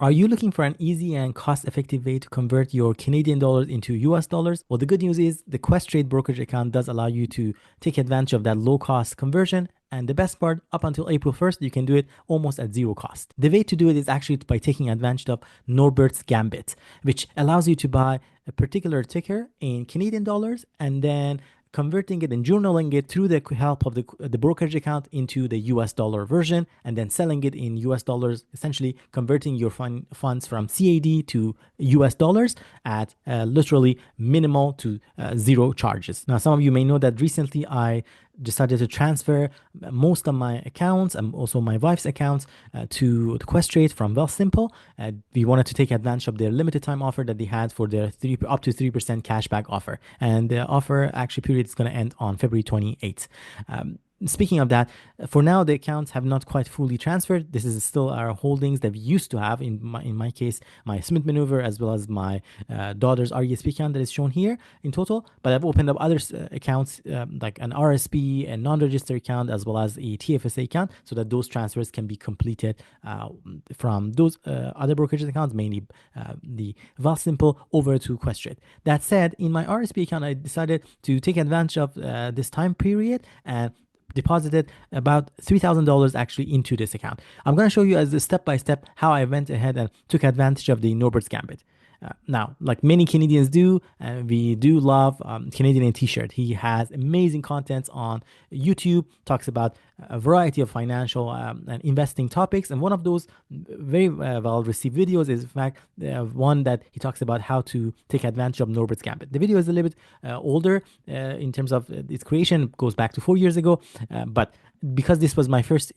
Are you looking for an easy and cost-effective way to convert your Canadian dollars into US dollars? Well, the good news is the Questrade brokerage account does allow you to take advantage of that low-cost conversion. And the best part, up until April 1st, you can do it almost at zero cost. The way to do it is actually by taking advantage of Norbert's Gambit, which allows you to buy a particular ticker in Canadian dollars and then converting it and journaling it through the help of the brokerage account into the US dollar version, and then selling it in US dollars, essentially converting your funds from CAD to US dollars at literally minimal to zero charges. Now, some of you may know that recently I decided to transfer most of my accounts and also my wife's accounts to Questrade from Wealthsimple. We wanted to take advantage of their limited time offer that they had for their up to 3% cashback offer. And the offer actually period is going to end on February 28th. Speaking of that, for now the accounts have not quite fully transferred. This is still our holdings that we used to have. In my case, my Smith Maneuver as well as my daughter's RESP account that is shown here in total. But I've opened up other accounts like an RSP, a non-registered account, as well as a TFSA account, so that those transfers can be completed from those other brokerage accounts, mainly the Wealthsimple, over to Questrade. That said, in my RSP account, I decided to take advantage of this time period and deposited about $3,000 actually into this account. I'm going to show you as a step-by-step how I went ahead and took advantage of the Norbert's Gambit. Now, like many Canadians do, we do love Canadian T-shirt. He has amazing contents on YouTube, talks about a variety of financial and investing topics. And one of those very well-received videos is, in fact, one that he talks about how to take advantage of Norbert's Gambit. The video is a little bit older in terms of its creation. It goes back to 4 years ago, but because this was my first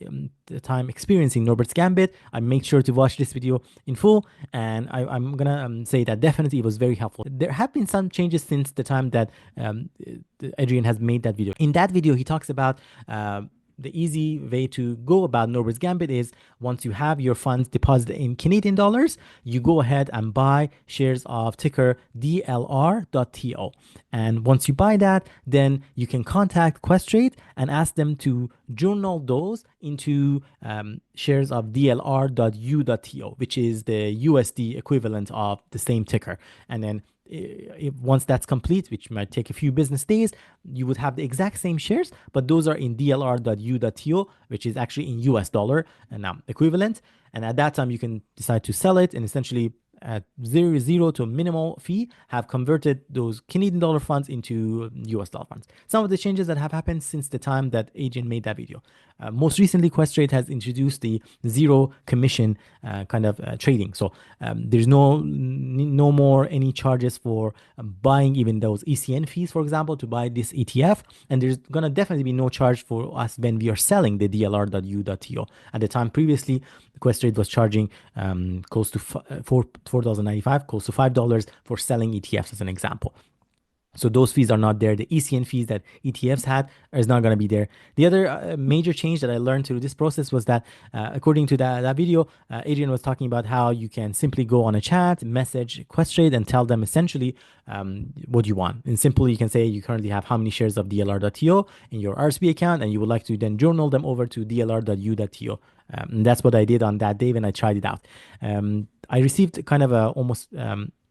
time experiencing Norbert's Gambit, I made sure to watch this video in full, and I'm gonna say that definitely it was very helpful. There have been some changes since the time that Adrian has made that video. In that video, he talks about the easy way to go about Norbert's Gambit is once you have your funds deposited in Canadian dollars, you go ahead and buy shares of ticker DLR.TO. And once you buy that, then you can contact Questrade and ask them to journal those into shares of DLR.U.TO, which is the USD equivalent of the same ticker. And then once that's complete, which might take a few business days, you would have the exact same shares, but those are in DLR.U.TO, which is actually in US dollar and now equivalent. And at that time, you can decide to sell it and essentially at zero to minimal fee have converted those Canadian dollar funds into US dollar funds. Some of the changes that have happened since the time that Agent made that video. Most recently, Questrade has introduced the zero commission kind of trading. So there's no more any charges for buying even those ECN fees, for example, to buy this ETF. And there's going to definitely be no charge for us when we are selling the DLR.U.TO. At the time previously, Questrade was charging close to $4.95, close to $5 for selling ETFs as an example. So those fees are not there. The ECN fees that ETFs had is not going to be there. The other major change that I learned through this process was that, according to that video, Adrian was talking about how you can simply go on a chat, message Questrade, and tell them essentially what you want. And simply, you can say you currently have how many shares of DLR.TO in your RSP account, and you would like to then journal them over to DLR.U.TO. And that's what I did on that day when I tried it out. I received kind of a almost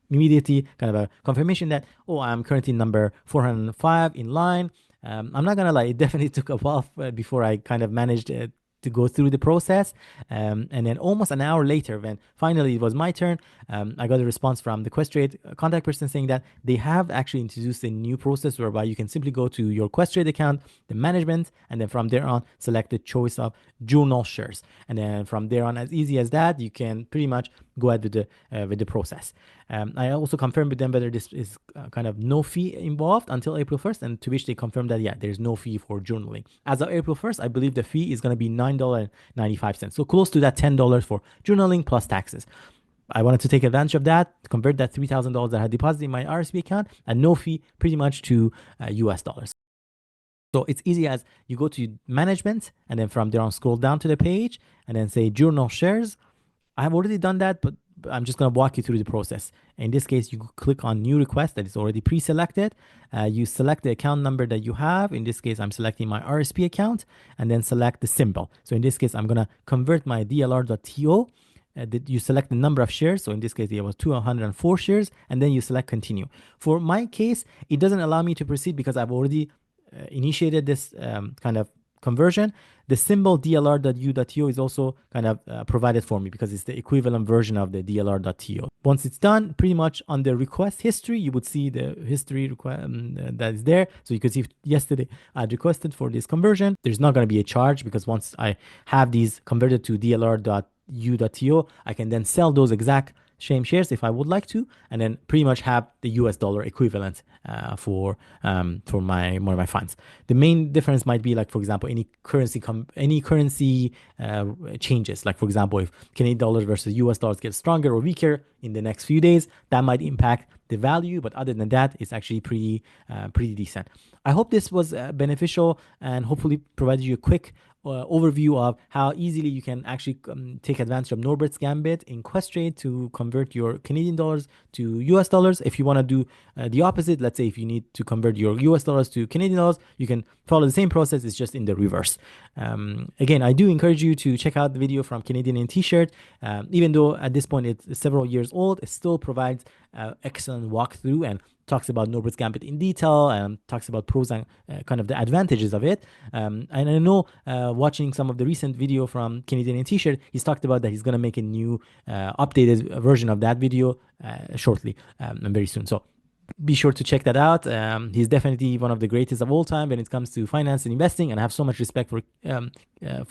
immediately kind of a confirmation that, oh, I'm currently number 405 in line. I'm not gonna lie, it definitely took a while before I kind of managed to go through the process. And then almost an hour later, when finally it was my turn, I got a response from the Questrade contact person saying that they have actually introduced a new process whereby you can simply go to your Questrade account, the management, and then from there on, select the choice of journal shares. And then from there on, as easy as that, you can pretty much go ahead with the process. I also confirmed with them whether this is kind of no fee involved until April 1st, and to which they confirmed that, yeah, there's no fee for journaling. As of April 1st, I believe the fee is going to be $9.95. So close to that $10 for journaling plus taxes. I wanted to take advantage of that, convert that $3,000 that I had deposited in my RSP account, and no fee pretty much to US dollars. So it's easy as you go to management, and then from there on, scroll down to the page, and then say journal shares. I have already done that, but I'm just going to walk you through the process. In this case, you click on new request that is already pre-selected. You select the account number that you have. In this case, I'm selecting my RSP account, and then select the symbol. So in this case, I'm going to convert my DLR.TO you select the number of shares. So in this case, it was 204 shares, and then you select continue. For my case, it doesn't allow me to proceed because I've already initiated this kind of conversion. The symbol DLR.U.TO is also kind of provided for me because it's the equivalent version of the DLR.TO. Once it's done, pretty much on the request history, you would see the history that is there. So you could see yesterday I requested for this conversion. There's not going to be a charge because once I have these converted to DLR.U.TO, I can then sell those exact same shares if I would like to, and then pretty much have the US dollar equivalent for my funds. The main difference might be like, for example, any currency changes. Like for example, if Canadian dollars versus US dollars get stronger or weaker in the next few days, that might impact the value. But other than that, it's actually pretty decent. I hope this was beneficial and hopefully provided you a quick overview of how easily you can actually take advantage of Norbert's Gambit in Questrade to convert your Canadian dollars to US dollars. If you want to do the opposite, let's say if you need to convert your US dollars to Canadian dollars, you can follow the same process. It's just in the reverse. Again, I do encourage you to check out the video from Canadian in T-shirt. Even though at this point it's several years old, it still provides excellent walkthrough and talks about Norbert's Gambit in detail and talks about pros and kind of the advantages of it. And I know watching some of the recent video from Canadian in T-shirt, he's talked about that he's going to make a new updated version of that video shortly and very soon. So be sure to check that out. He's definitely one of the greatest of all time when it comes to finance and investing, and I have so much respect for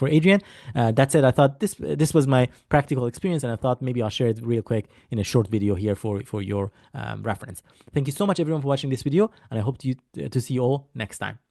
Adrian. That said, I thought this was my practical experience, and I thought maybe I'll share it real quick in a short video here for your reference. Thank you so much, everyone, for watching this video, and I hope to see you all next time.